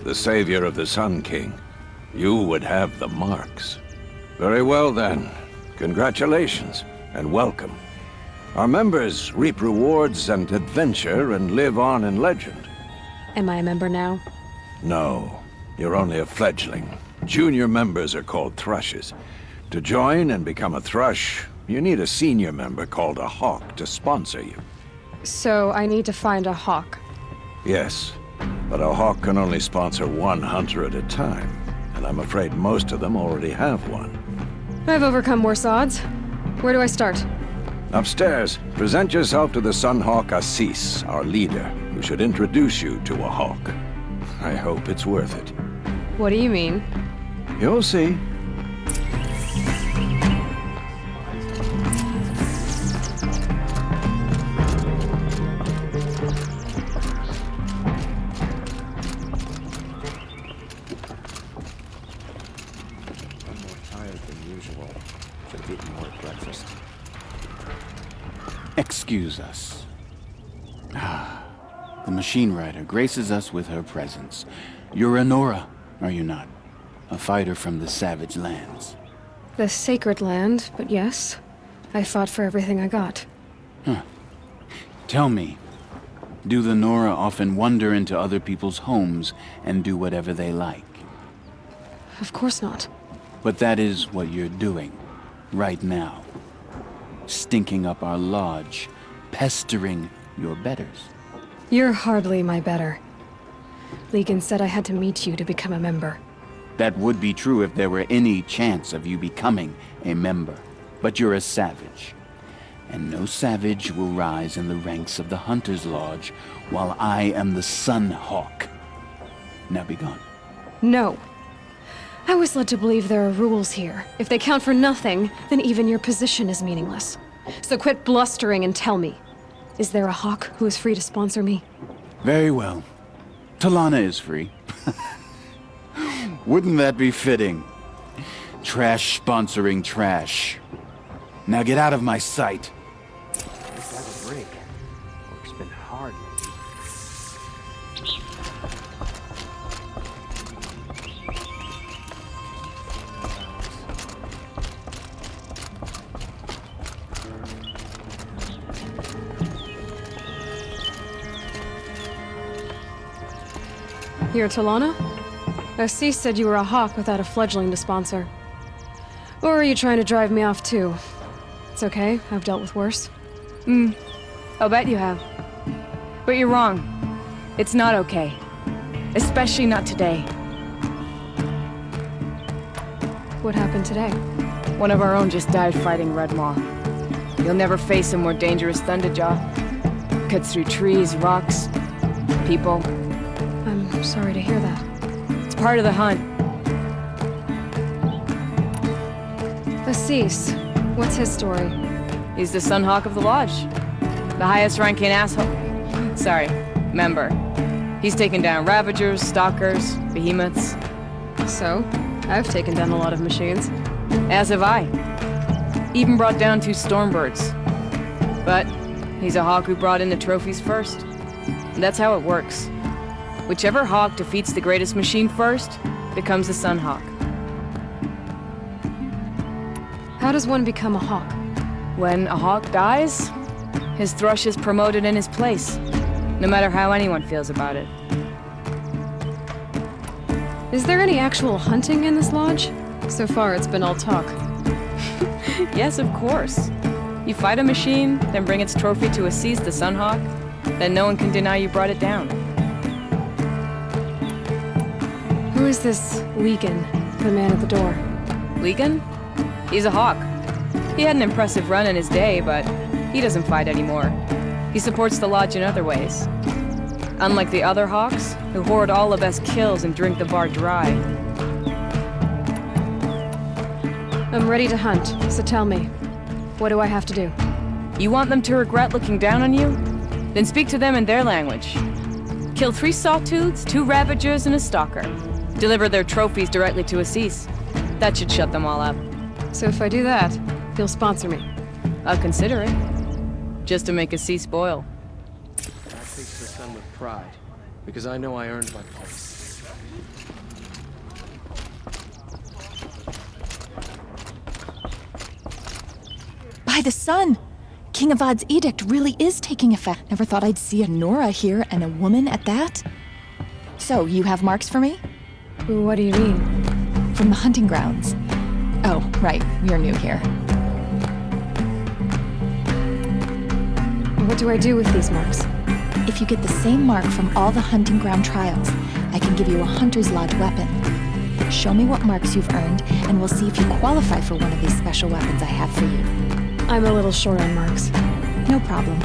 the savior of the Sun King. You would have the marks. Very well then. Congratulations, and welcome. Our members reap rewards and adventure and live on in legend. Am I a member now? No, you're only a fledgling. Junior members are called Thrushes. To join and become a Thrush, you need a senior member called a Hawk to sponsor you. So I need to find a hawk. Yes, but a Hawk can only sponsor one hunter at a time, and I'm afraid most of them already have one. I've overcome worse odds. Where do I start? Upstairs, present yourself to the Sunhawk Assis, our leader, who should introduce you to a Hawk. I hope it's worth it. What do you mean? You'll see. Excuse us. The Machine Rider graces us with her presence. You're a Nora, are you not? A fighter from the Savage Lands. The Sacred Land, but yes. I fought for everything I got. Tell me, do the Nora often wander into other people's homes and do whatever they like? Of course not. But that is what you're doing, right now. Stinking up our lodge, pestering your betters. You're hardly my better. Legan said I had to meet you to become a member. That would be true if there were any chance of you becoming a member. But you're a savage. And no savage will rise in the ranks of the Hunter's Lodge while I am the Sun Hawk. Now be gone. No. I was led to believe there are rules here. If they count for nothing, then even your position is meaningless. So quit blustering and tell me. Is there a Hawk who is free to sponsor me? Very well. Talana is free. Wouldn't that be fitting? Trash sponsoring trash. Now get out of my sight. Let's have a break. Work's been hard lately. You're Talana? Assis said you were a Hawk without a fledgling to sponsor. Or are you trying to drive me off too? It's okay, I've dealt with worse. I'll bet you have. But you're wrong. It's not okay. Especially not today. What happened today? One of our own just died fighting Red Maw. You'll never face a more dangerous Thunderjaw. Cuts through trees, rocks, people. I'm sorry to hear that. It's part of the hunt. Assis, what's his story? He's the Sunhawk of the Lodge. The highest ranking asshole. Sorry, member. He's taken down Ravagers, Stalkers, Behemoths. So, I've taken down a lot of machines. As have I. Even brought down 2 Stormbirds. But he's a Hawk who brought in the trophies first. And that's how it works. Whichever Hawk defeats the greatest machine first, becomes the Sunhawk. How does one become a Hawk? When a Hawk dies, his Thrush is promoted in his place, no matter how anyone feels about it. Is there any actual hunting in this lodge? So far, it's been all talk. Yes, of course. You fight a machine, then bring its trophy to Assis the Sunhawk, then no one can deny you brought it down. Who is this Legan, the man at the door? Legan? He's a Hawk. He had an impressive run in his day, but he doesn't fight anymore. He supports the Lodge in other ways. Unlike the other Hawks, who hoard all the best kills and drink the bar dry. I'm ready to hunt, so tell me, what do I have to do? You want them to regret looking down on you? Then speak to them in their language. Kill 3 Sawtooths, 2 Ravagers, and a Stalker. Deliver their trophies directly to Assis. That should shut them all up. So if I do that, you'll sponsor me. I'll consider it. Just to make Assis spoil. I face the sun with pride, because I know I earned my place. By the sun! King Avad's edict really is taking effect. Never thought I'd see a Nora here, and a woman at that. So, you have marks for me? What do you mean? From the hunting grounds. Oh, right, you're new here. What do I do with these marks? If you get the same mark from all the hunting ground trials, I can give you a Hunter's Lodge weapon. Show me what marks you've earned, and we'll see if you qualify for one of these special weapons I have for you. I'm a little short on marks. No problem.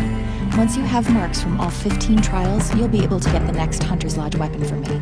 Once you have marks from all 15 trials, you'll be able to get the next Hunter's Lodge weapon from me.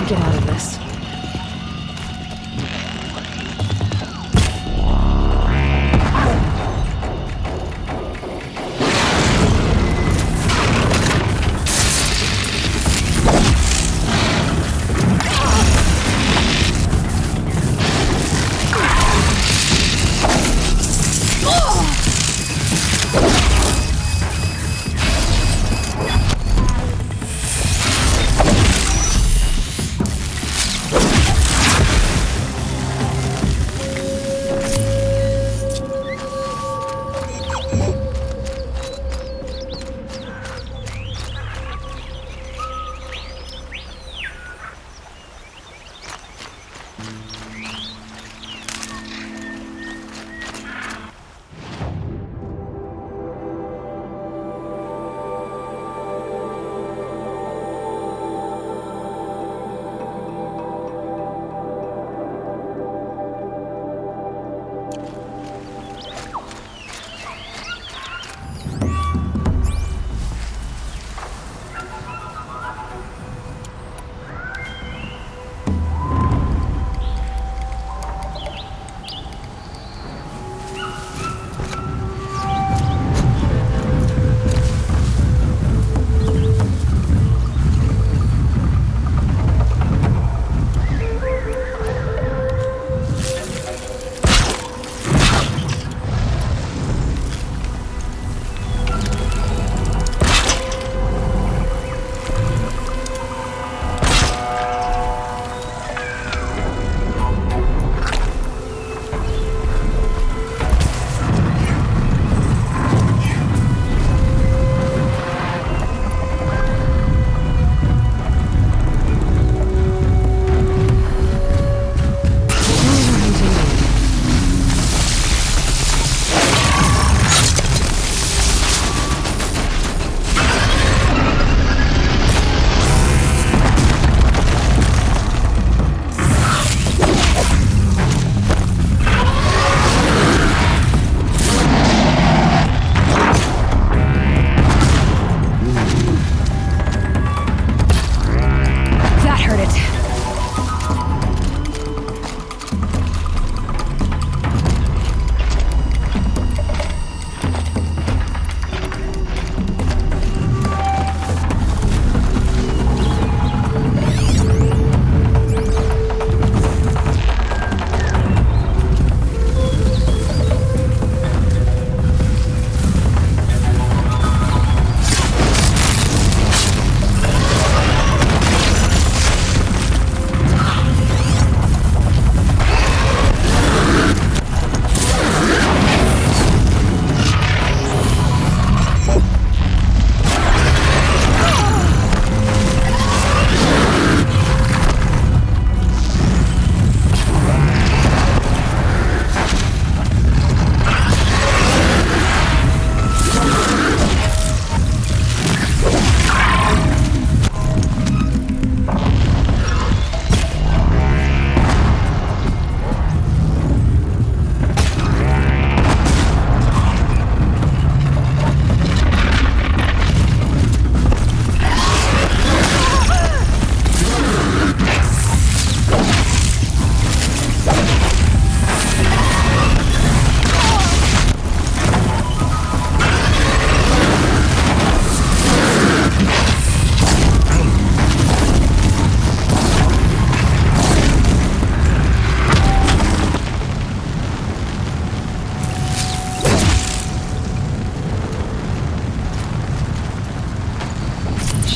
Get out of this.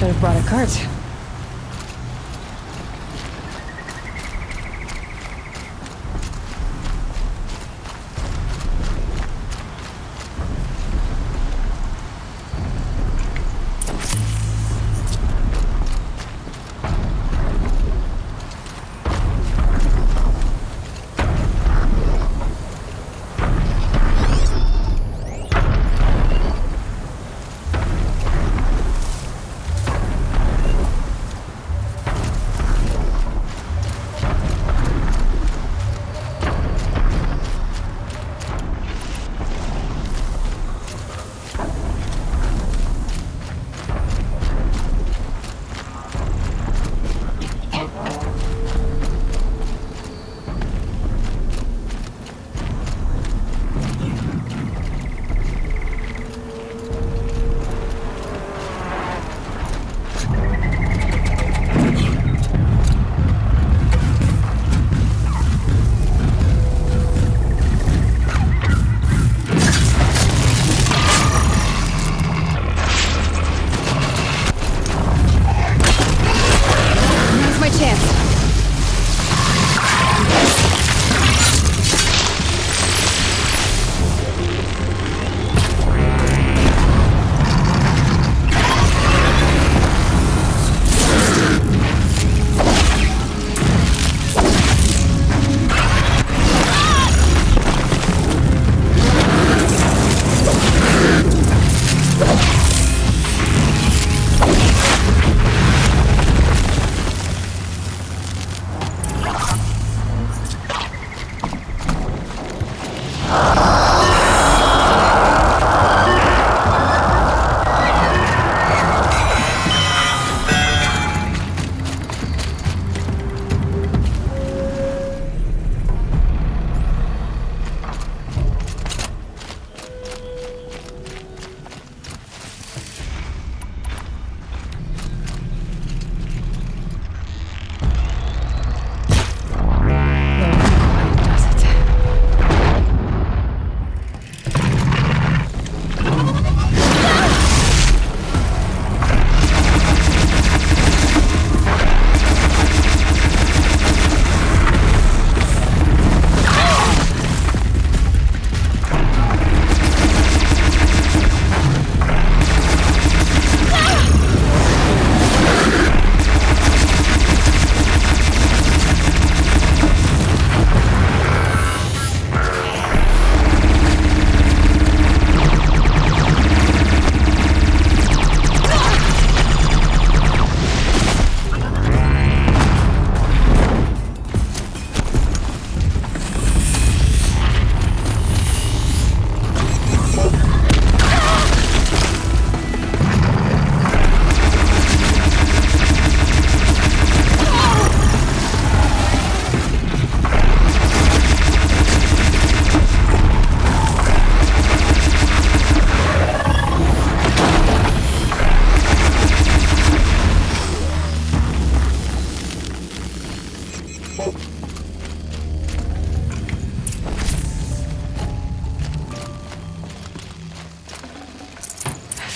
Should have brought a cart.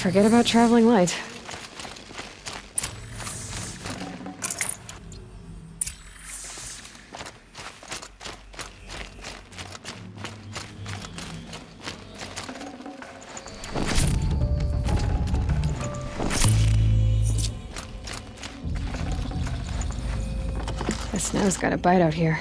Forget about traveling light. The snow's got a bite out here.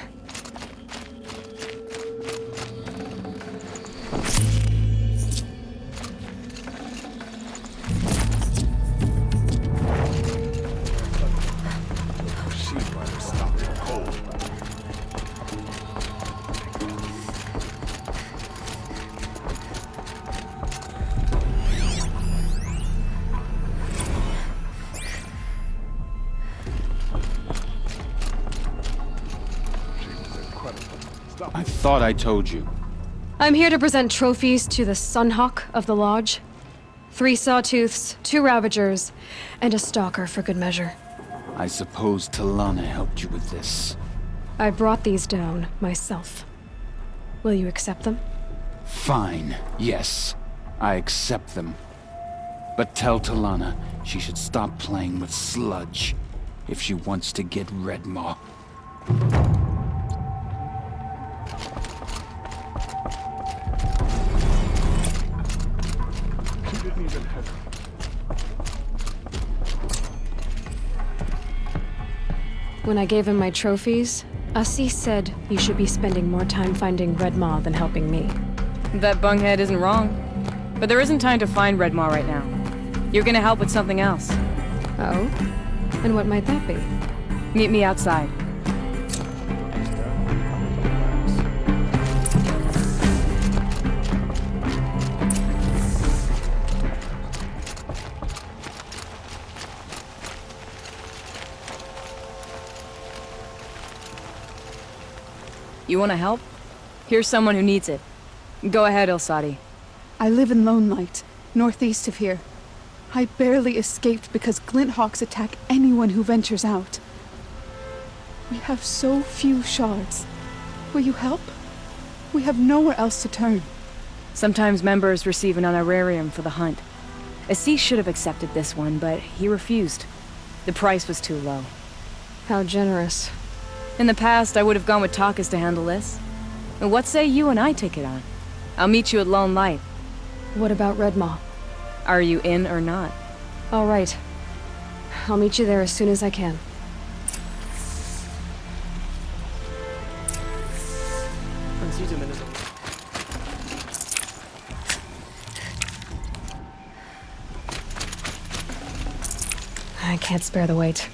I thought I told you. I'm here to present trophies to the Sunhawk of the Lodge. 3 Sawtooths, 2 Ravagers, and a Stalker for good measure. I suppose Talana helped you with this. I brought these down myself. Will you accept them? Fine, yes. I accept them. But tell Talana she should stop playing with sludge if she wants to get Redmaw. When I gave him my trophies, Assis said you should be spending more time finding Redmaw than helping me. That bunghead isn't wrong. But there isn't time to find Redmaw right now. You're gonna help with something else. Oh? And what might that be? Meet me outside. You wanna help? Here's someone who needs it. Go ahead, Elsadi. I live in Lone Light, northeast of here. I barely escaped because Glinthawks attack anyone who ventures out. We have so few shards. Will you help? We have nowhere else to turn. Sometimes members receive an honorarium for the hunt. Assis should have accepted this one, but he refused. The price was too low. How generous. In the past, I would have gone with Takas to handle this. And what say you and I take it on? I'll meet you at Lone Light. What about Redmaw? Are you in or not? All right. I'll meet you there as soon as I can. I can't spare the wait.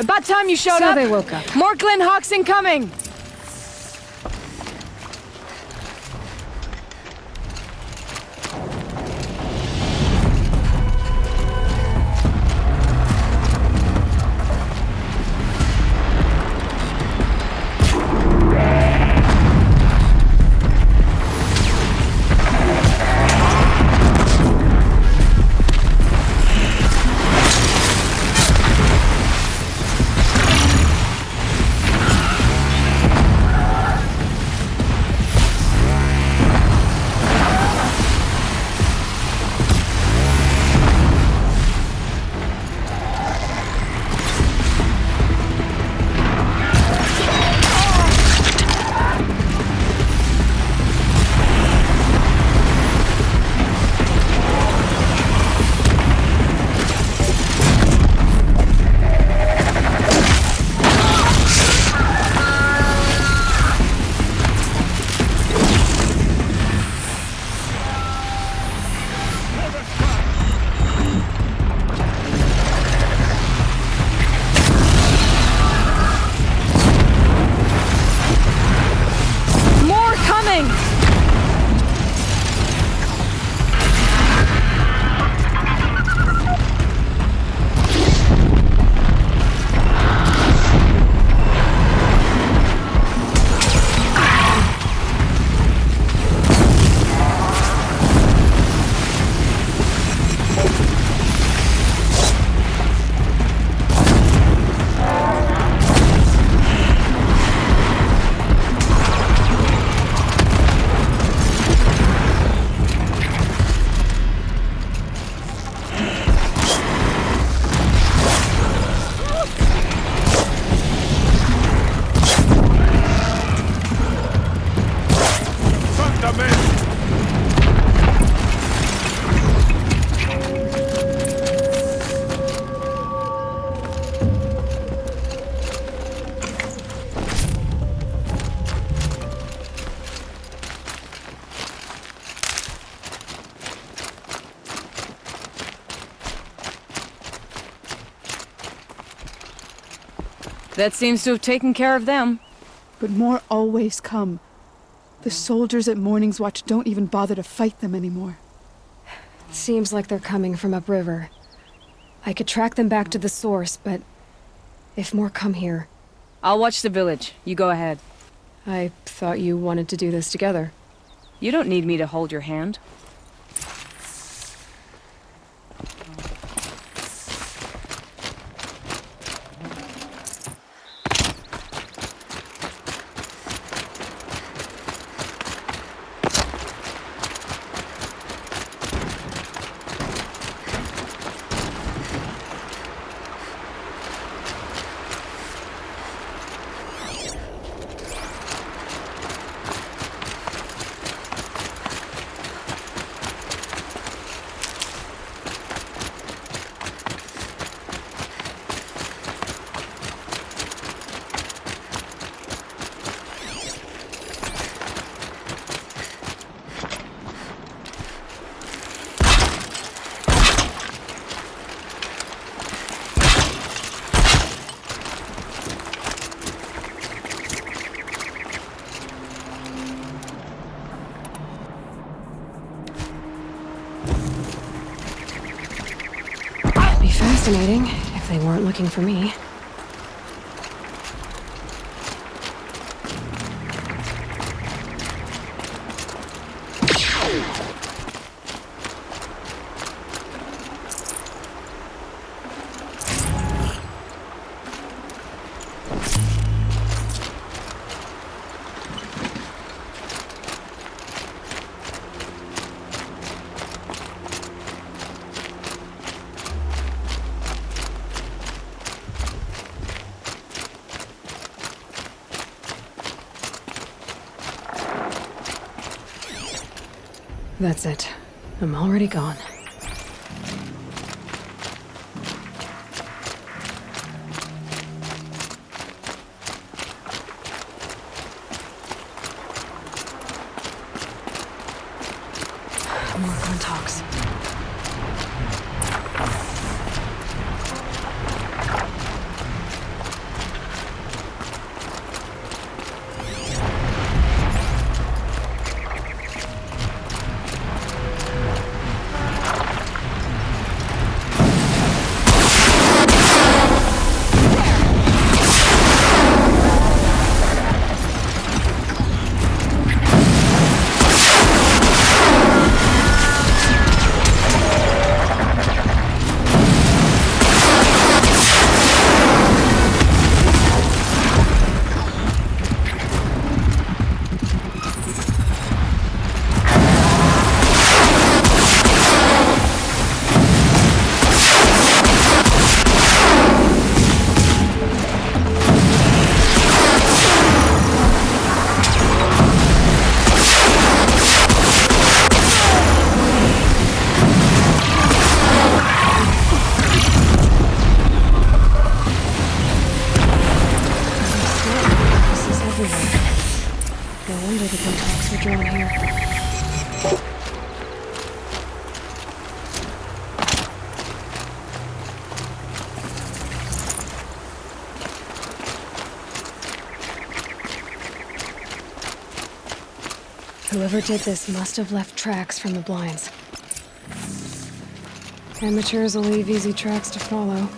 About time you showed So up! they woke up. More Glint Hawks incoming! More coming! That seems to have taken care of them. But more always come. The soldiers at Morning's Watch don't even bother to fight them anymore. Seems like they're coming from upriver. I could track them back to the source, but if more come here, I'll watch the village. You go ahead. I thought you wanted to do this together. You don't need me to hold your hand. Fascinating, if they weren't looking for me. That's it. I'm already gone. More contacts. No wonder the Glinthawks were drawn here. Whoever did this must have left tracks from the blinds. Amateurs will leave easy tracks to follow.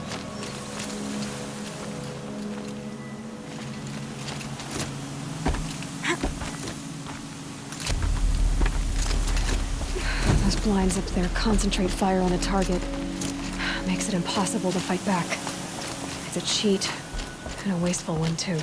Those blinds up there concentrate fire on a target. Makes it impossible to fight back. It's a cheat, and a wasteful one too.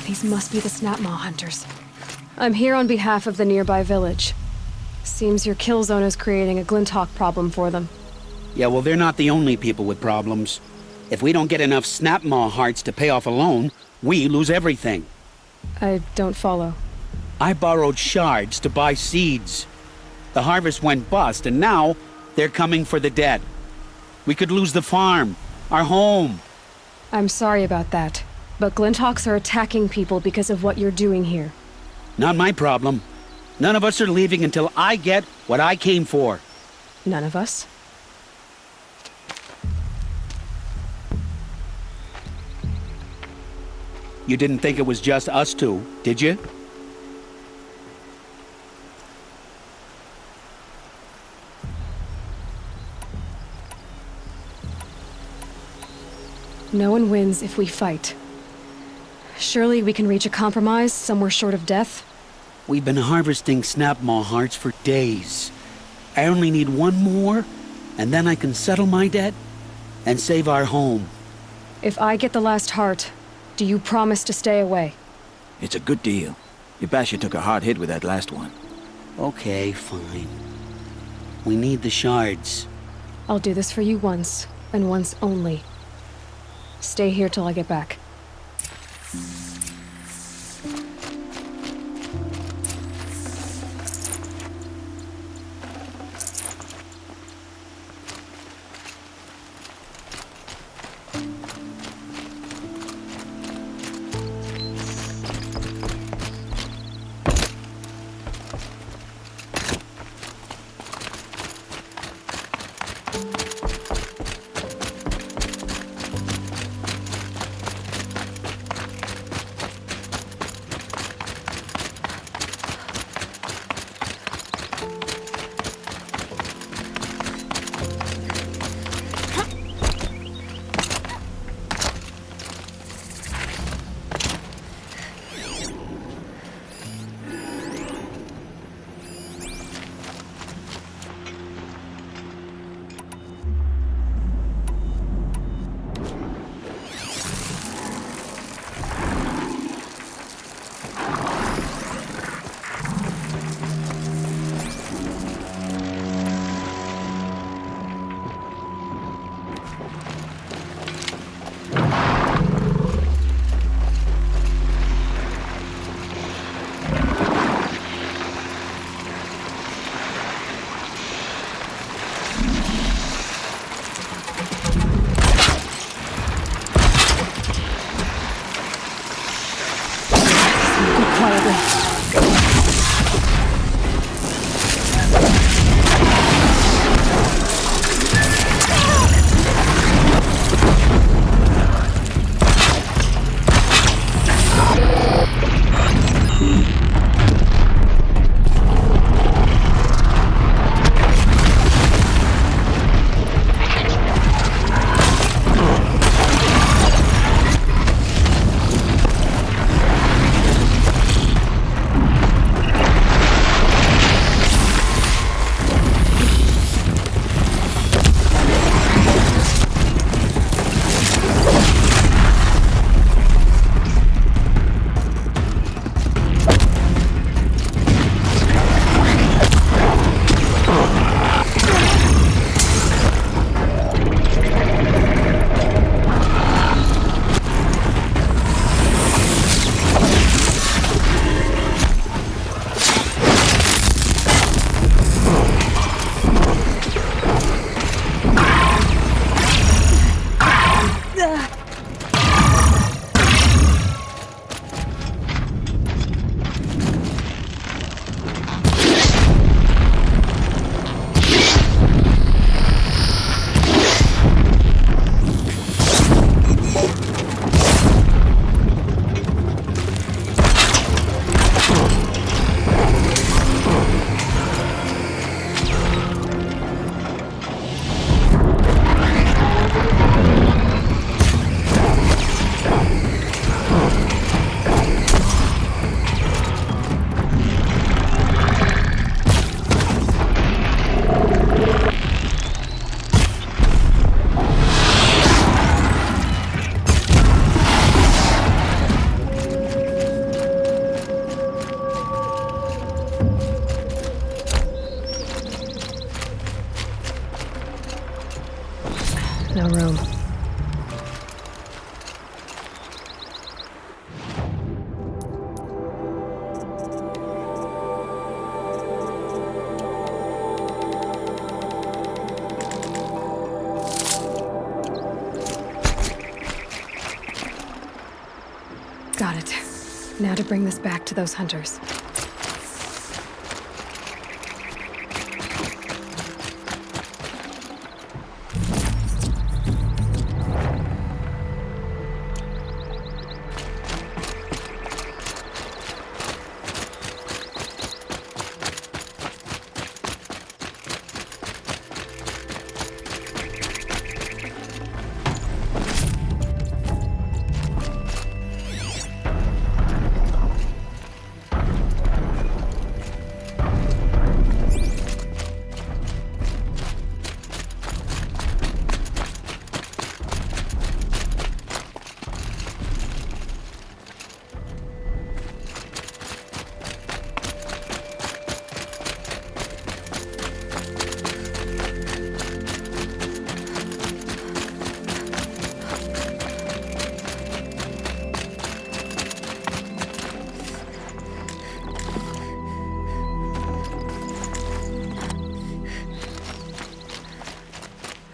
These must be the Snapmaw hunters. I'm here on behalf of the nearby village. Seems your kill zone is creating a Glinthawk problem for them. Yeah, well, they're not the only people with problems. If we don't get enough Snapmaw hearts to pay off a loan, we lose everything. I don't follow. I borrowed shards to buy seeds. The harvest went bust, and now they're coming for the dead. We could lose the farm, our home. I'm sorry about that, but Glinthawks are attacking people because of what you're doing here. Not my problem. None of us are leaving until I get what I came for. None of us? You didn't think it was just us two, did you? No one wins if we fight. Surely we can reach a compromise somewhere short of death? We've been harvesting Snapmaw hearts for days. I only need one more, and then I can settle my debt and save our home. If I get the last heart, do you promise to stay away? It's a good deal. Yabasha took a hard hit with that last one. Okay, fine. We need the shards. I'll do this for you once, and once only. Stay here till I get back. Got it. Now to bring this back to those hunters.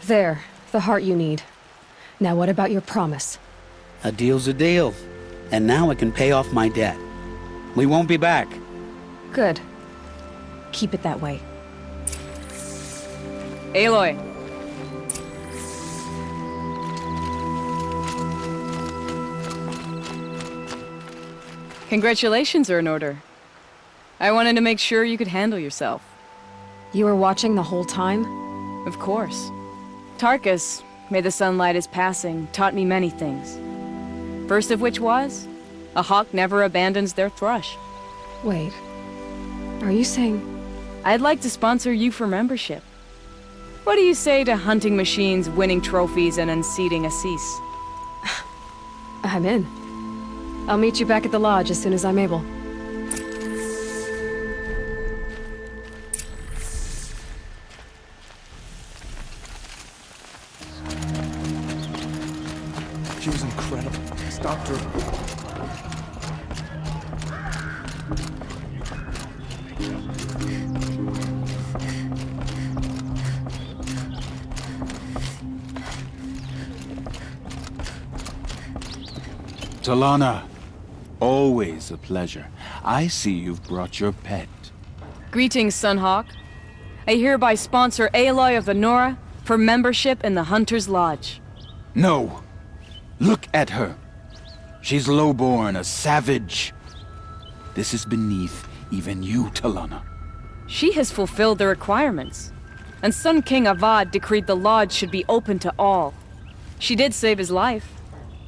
There, the heart you need. Now what about your promise? A deal's a deal. And now I can pay off my debt. We won't be back. Good. Keep it that way. Aloy. Congratulations are in order. I wanted to make sure you could handle yourself. You were watching the whole time? Of course. Tarkus, may the sunlight is passing, taught me many things. First of which was, a hawk never abandons their thrush. Wait. Are you saying... I'd like to sponsor you for membership. What do you say to hunting machines, winning trophies, and unseating Assis? I'm in. I'll meet you back at the lodge as soon as I'm able. She was incredible. Stopped her. Talana, always a pleasure. I see you've brought your pet. Greetings, Sunhawk. I hereby sponsor Aloy of the Nora for membership in the Hunter's Lodge. No! Look at her! She's lowborn, a savage. This is beneath even you, Talana. She has fulfilled the requirements. And Sun King Avad decreed the lodge should be open to all. She did save his life,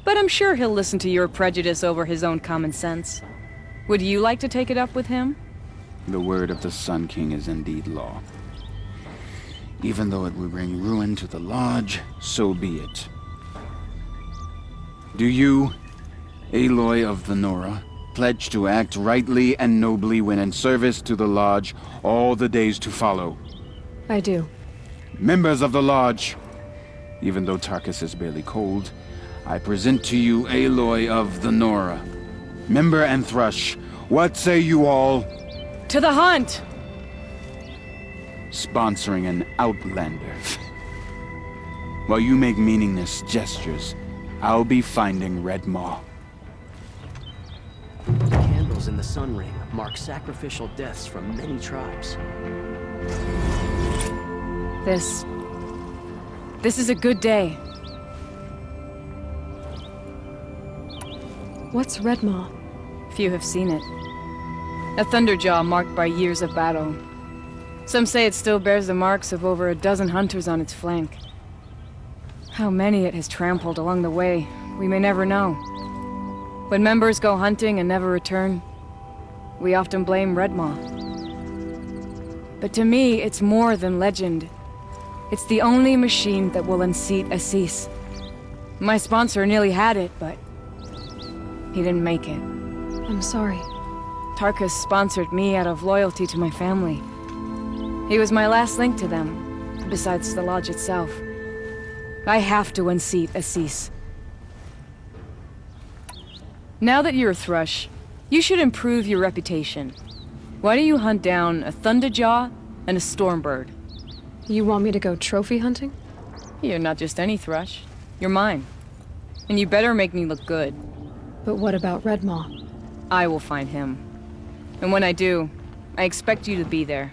but I'm sure he'll listen to your prejudice over his own common sense. Would you like to take it up with him? The word of the Sun King is indeed law. Even though it will bring ruin to the lodge, so be it. Do you, Aloy of the Nora, pledge to act rightly and nobly when in service to the lodge all the days to follow? I do. Members of the lodge, even though Tarkus is barely cold, I present to you Aloy of the Nora. Member and Thrush, what say you all? To the hunt! Sponsoring an outlander. While you make meaningless gestures, I'll be finding Red Maw. Candles in the Sun Ring mark sacrificial deaths from many tribes. This is a good day. What's Red Maw? Few have seen it. A thunderjaw marked by years of battle. Some say it still bears the marks of over a dozen hunters on its flank. How many it has trampled along the way, we may never know. When members go hunting and never return, we often blame Red Maw. But to me, it's more than legend. It's the only machine that will unseat Assis. My sponsor nearly had it, but he didn't make it. I'm sorry. Tarkus sponsored me out of loyalty to my family. He was my last link to them, besides the lodge itself. I have to unseat Assis. Now that you're a Thrush, you should improve your reputation. Why don't you hunt down a Thunderjaw and a Stormbird? You want me to go trophy hunting? You're not just any Thrush. You're mine. And you better make me look good. But what about Redmaw? I will find him. And when I do, I expect you to be there.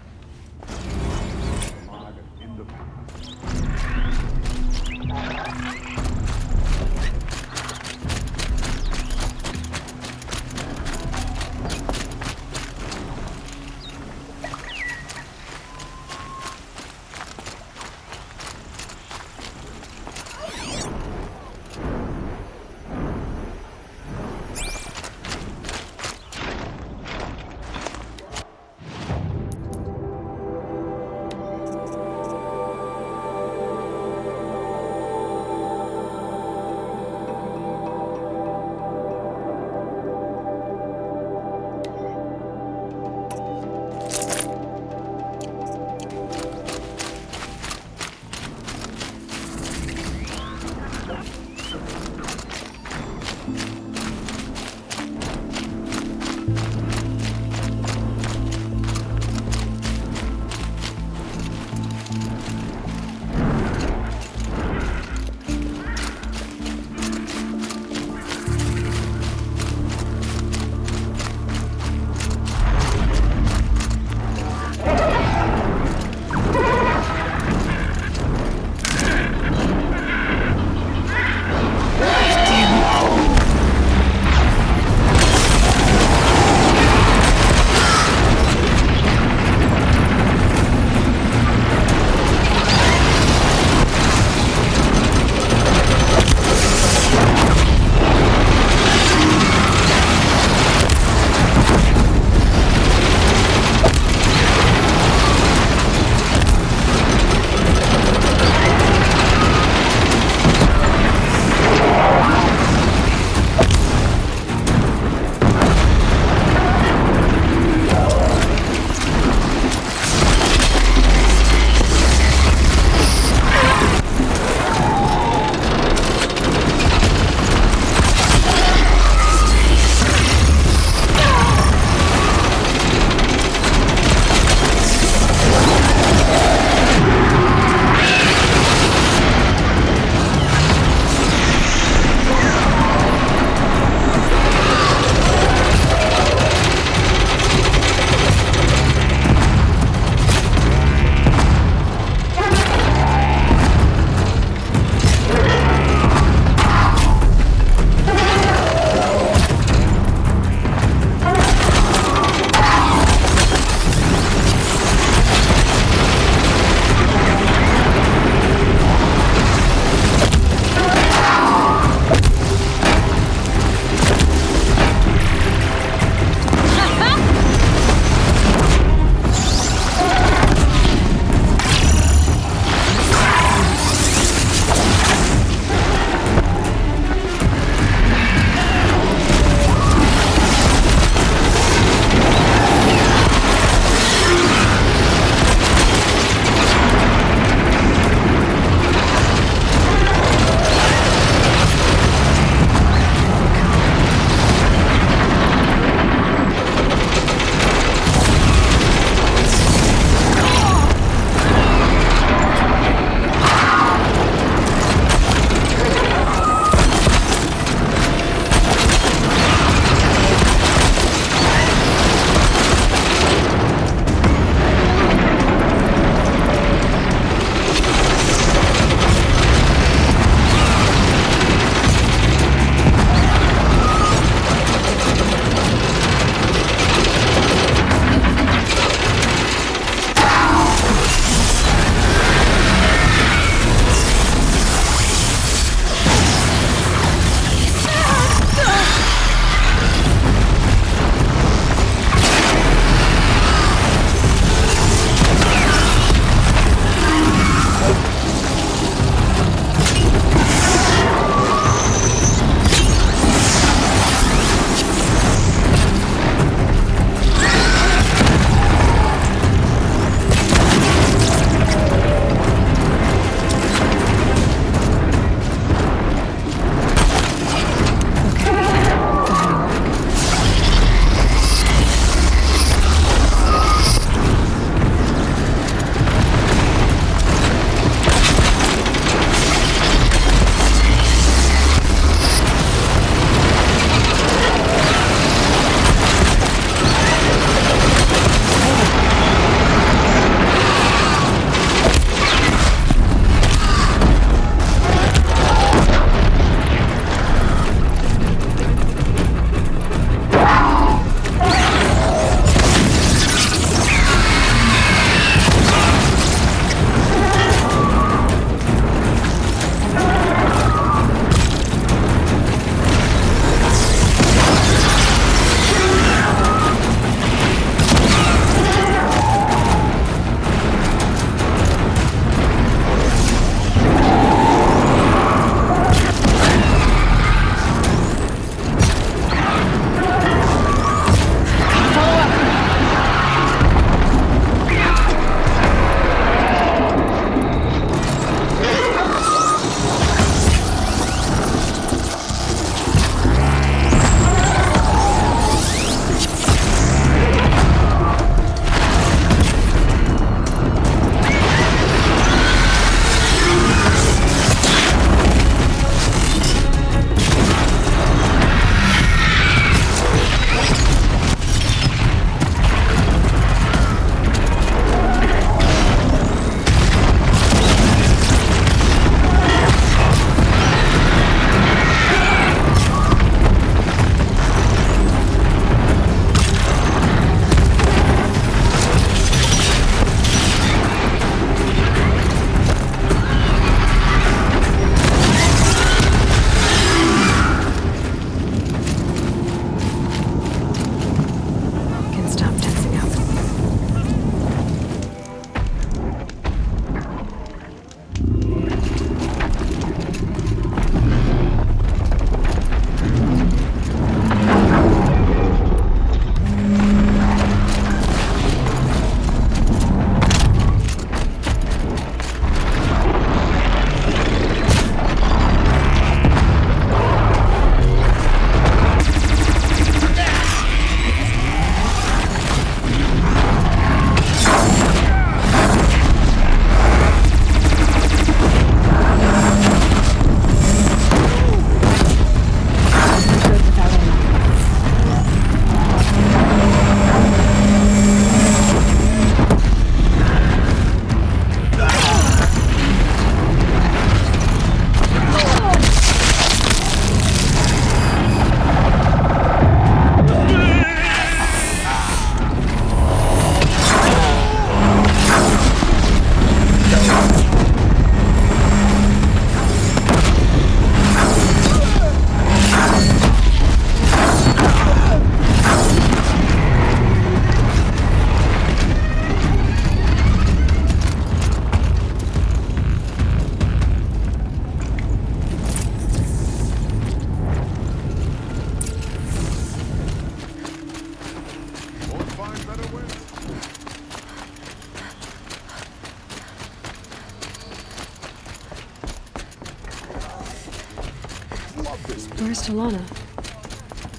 Where's Talana?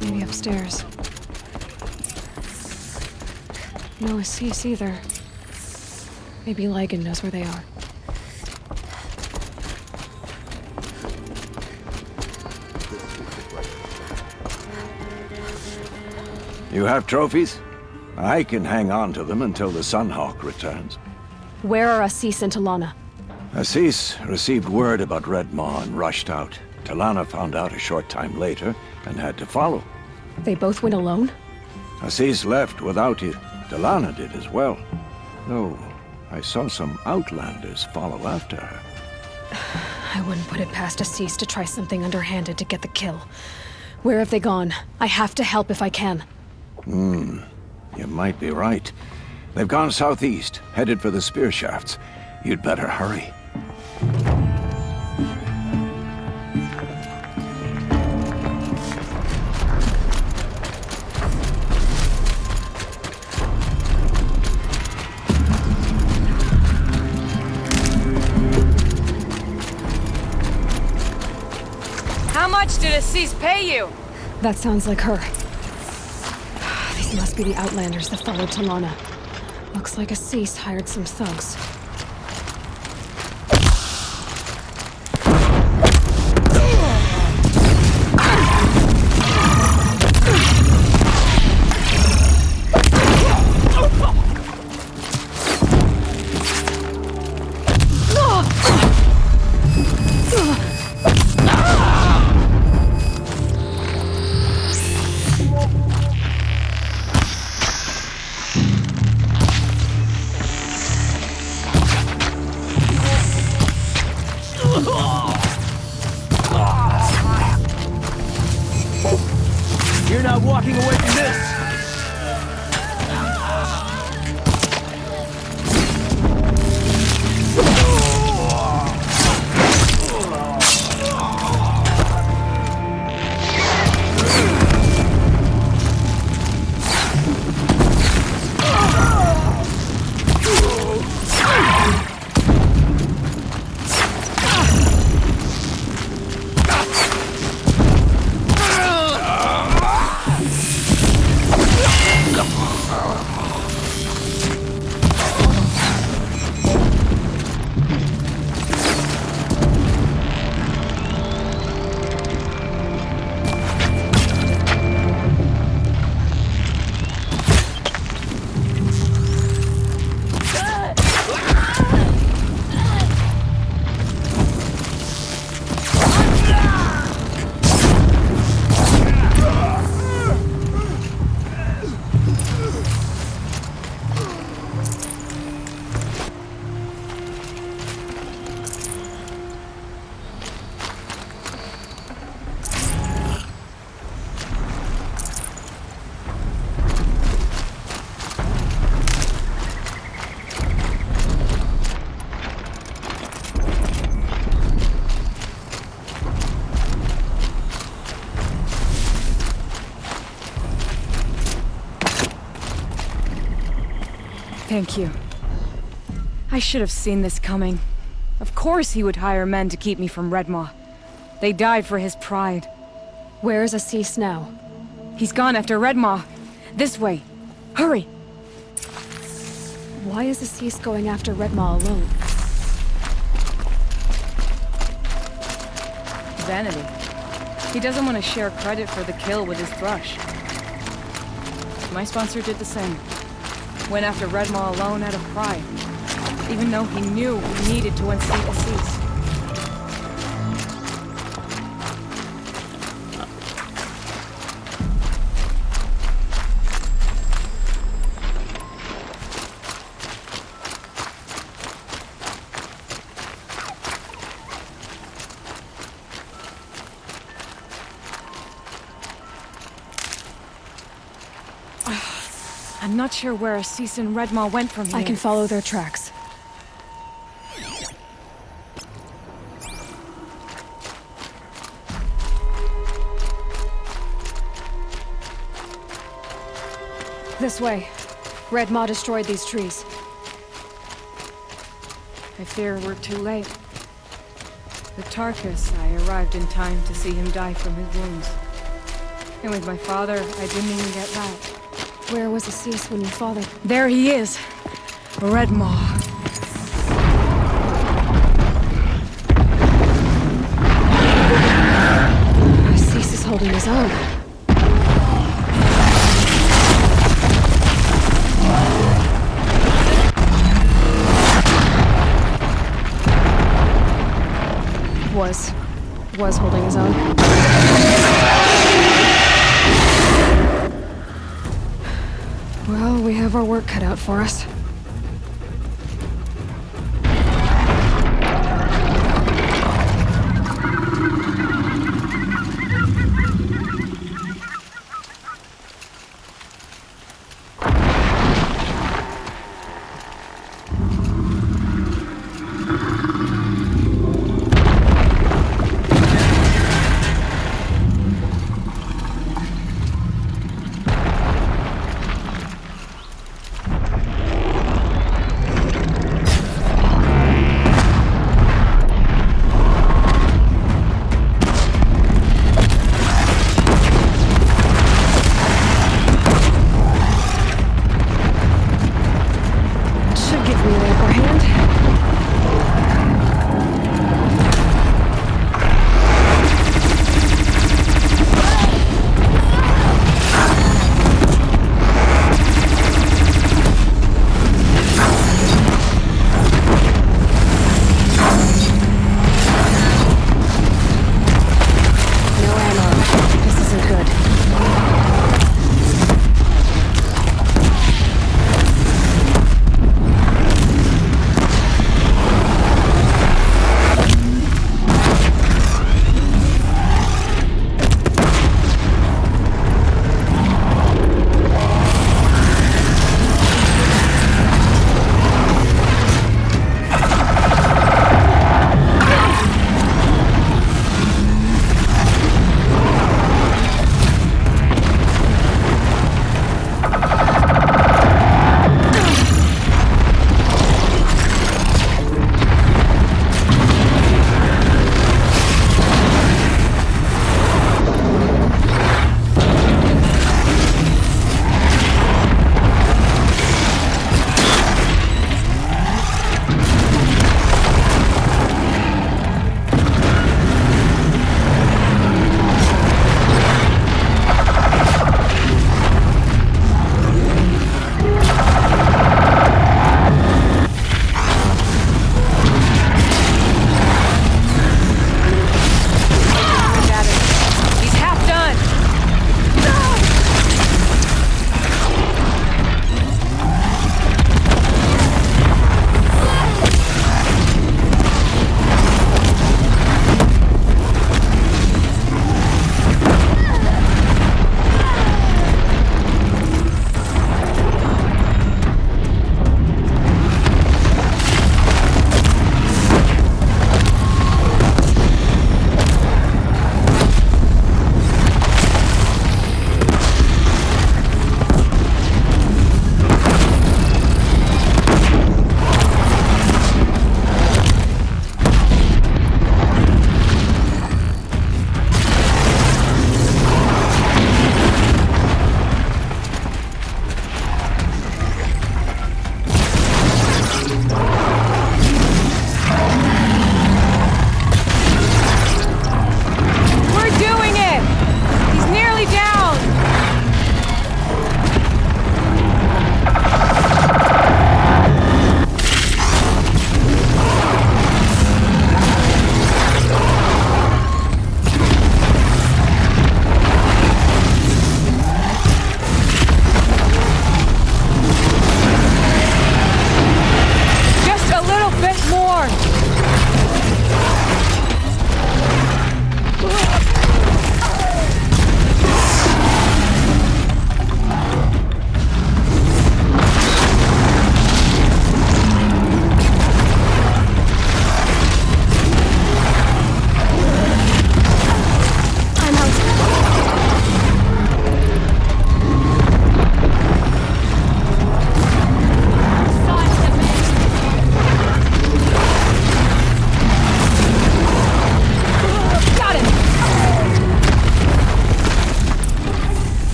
Maybe upstairs. No Assis either. Maybe Lygan knows where they are. You have trophies? I can hang on to them until the Sunhawk returns. Where are Assis and Talana? Assis received word about Red Maw and rushed out. Talana found out a short time later and had to follow. They both went alone? Assis left without you. Talana did as well. Though, I saw some Outlanders follow after her. I wouldn't put it past Assis to try something underhanded to get the kill. Where have they gone? I have to help if I can. You might be right. They've gone southeast, headed for the spear shafts. You'd better hurry. How much did Assis pay you? That sounds like her. These must be the Outlanders that followed Talana. Looks like Assis hired some thugs. You're not walking away from this! Thank you. I should have seen this coming. Of course he would hire men to keep me from Red Maw. They died for his pride. Where's Assis now? He's gone after Red Maw. This way. Hurry! Why is Assis going after Red Maw alone? Vanity. He doesn't want to share credit for the kill with his thrush. My sponsor did the same. Went after Red Maw alone out of pride, even though he knew we needed to unseat Assis. I'm not sure where Assis and Red Maw went from here. I can follow their tracks. This way. Red Maw destroyed these trees. I fear we're too late. The Tarkus, I arrived in time to see him die from his wounds. And with my father, I didn't even get back. Where was Asius when your father... There he is! Redmaw. Asius is holding his own. Was holding his own. Well, we have our work cut out for us.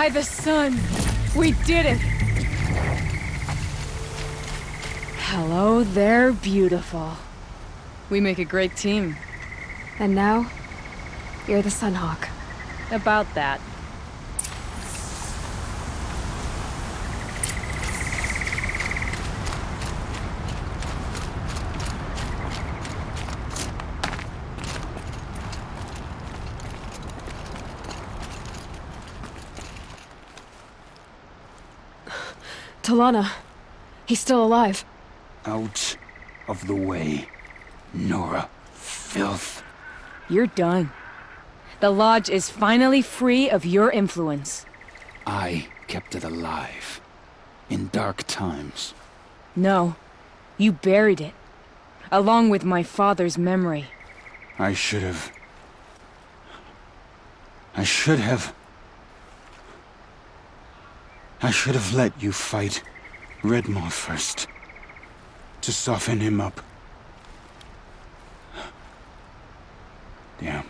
By the sun! We did it! Hello there, beautiful. We make a great team. And now, you're the Sunhawk. About that. T'Lana, he's still alive. Out of the way, Nora. Filth. You're done. The Lodge is finally free of your influence. I kept it alive. In dark times. No, you buried it. Along with my father's memory. I should have... I should have let you fight Redmaw first. To soften him up. Damn.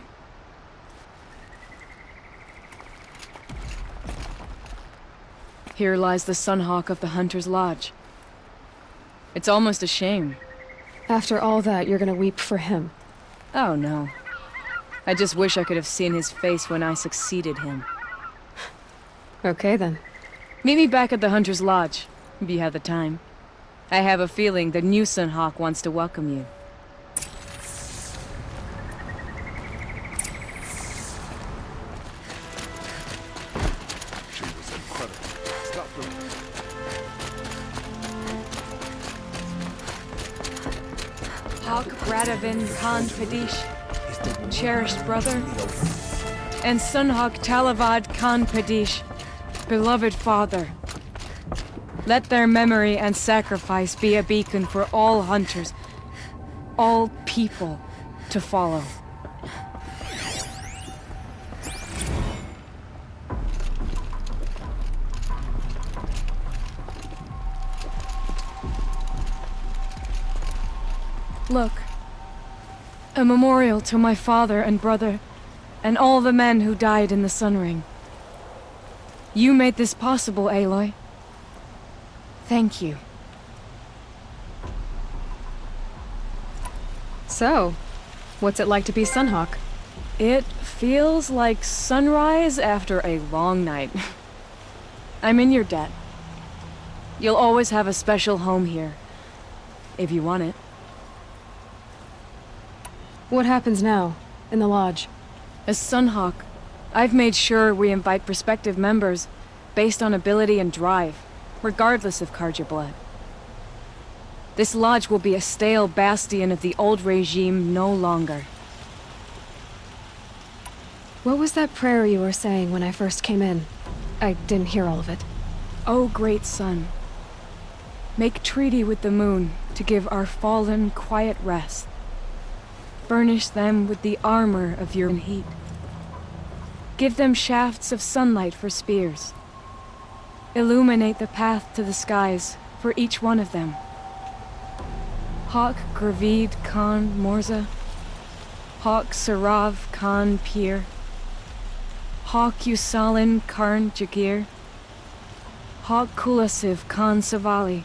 Here lies the Sunhawk of the Hunter's Lodge. It's almost a shame. After all that, you're gonna weep for him. Oh no. I just wish I could have seen his face when I succeeded him. Okay then. Meet me back at the Hunter's Lodge, if you have the time. I have a feeling the new Sunhawk wants to welcome you. She was incredible. Stop her. Hawk Radavin Khan Padish, cherished brother, and Sunhawk Talavad Khan Padish, beloved father. Let their memory and sacrifice be a beacon for all hunters, all people, to follow. Look, a memorial to my father and brother, and all the men who died in the Sun Ring. You made this possible, Aloy. Thank you. So, what's it like to be Sunhawk? It feels like sunrise after a long night. I'm in your debt. You'll always have a special home here, if you want it. What happens now, in the Lodge? As Sunhawk, I've made sure we invite prospective members based on ability and drive, regardless of Carja blood. This Lodge will be a stale bastion of the old regime no longer. What was that prayer you were saying when I first came in? I didn't hear all of it. O great sun, make treaty with the moon to give our fallen quiet rest. Furnish them with the armor of your heat. Give them shafts of sunlight for spears. Illuminate the path to the skies for each one of them. Hawk Gravid Khan Morza, Hawk Sarav Khan Pir, Hawk Usalin Karn Jagir, Hawk Kulasiv Khan Savali,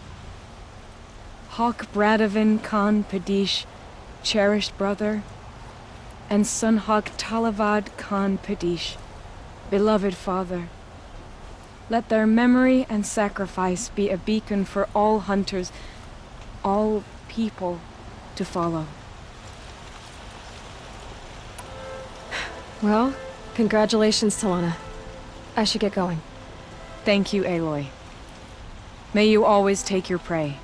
Hawk Bradavin Khan Padish, cherished brother, and Sunhawk Talavad Khan Padish, beloved father. Let their memory and sacrifice be a beacon for all hunters, all people to follow. Well, congratulations, T'Lana. I should get going. Thank you, Aloy. May you always take your prey.